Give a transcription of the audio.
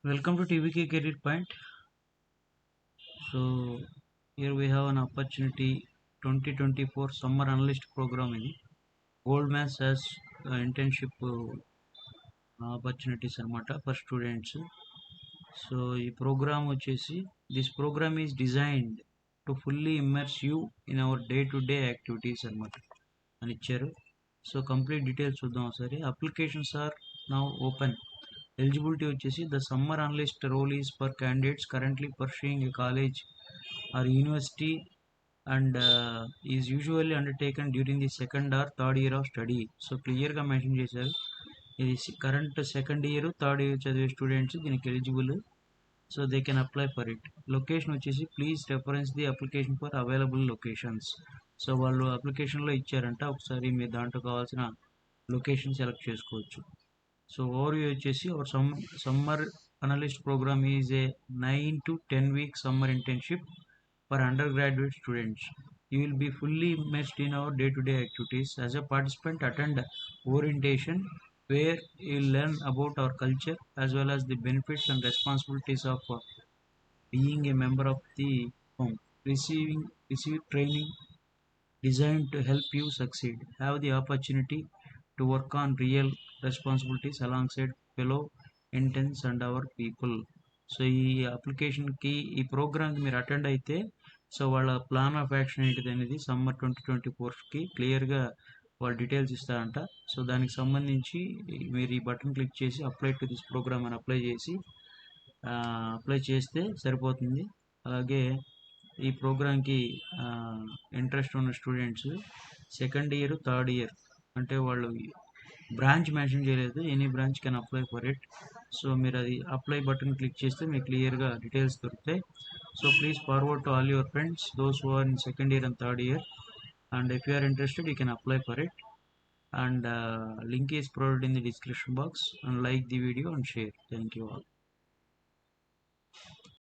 Welcome to TVK Career Point. So here we have an opportunity 2024 summer analyst program in Goldman Sachs internship opportunities anamata for students. So ఈ program వచ్చేసి this program is designed to fully immerse you in our day to day activities అనమాట అని ఇచ్చారు. So complete details చూద్దాం ఒకసారి. Applications are now open. Eligibility వచ్చేసి the summer analyst role is for candidates currently pursuing a college or university and is usually undertaken during the second or third year of study. So క్లియర్గా mention చేశారు, ఇది current second year third year చదివే students దీనికి eligible. So they can apply for it. Location వచ్చేసి please reference the application for available locations. So వాళ్ళు అప్లికేషన్లో ఇచ్చారంట, ఒకసారి మీరు దాంట్లో కావాల్సిన లొకేషన్ సెలెక్ట్ చేసుకోవచ్చు. సో ఓవర్వ్యూ వచ్చేసి our summer analyst program is a 9 to 10 week summer internship for undergraduate students. You will be fully immersed in our day-to-day activities. As a participant, attend orientation where you will learn about our culture as well as the benefits and responsibilities of being a member of the firm. Receive training designed to help you succeed. Have the opportunity to work on real responsibilities alongside fellow interns and our people. So ఈ అప్లికేషన్కి ఈ ప్రోగ్రామ్కి మీరు attend అయితే so వాళ్ళ plan of action ఏంటిది అనేది summer 2024కి క్లియర్గా వాళ్ళు డీటెయిల్స్ ఇస్తారంట. సో దానికి సంబంధించి మీరు ఈ బటన్ క్లిక్ చేసి అప్లై టు దిస్ ప్రోగ్రామ్ అని అప్లై చేస్తే సరిపోతుంది. అలాగే ఈ ప్రోగ్రామ్కి ఇంట్రెస్ట్ ఉన్న students second year third year అంటే వాళ్ళు బ్రాంచ్ మెన్షన్ చేయలేదు, any branch can apply for it. So మీరు అది అప్లై బటన్ క్లిక్ చేస్తే మీకు క్లియర్గా డీటెయిల్స్ దొరుకుతాయి. So please forward to all your friends those who are in second year and third year, and if you are interested you can apply for it, and link is provided in the description box, and like the video and share. Thank you all.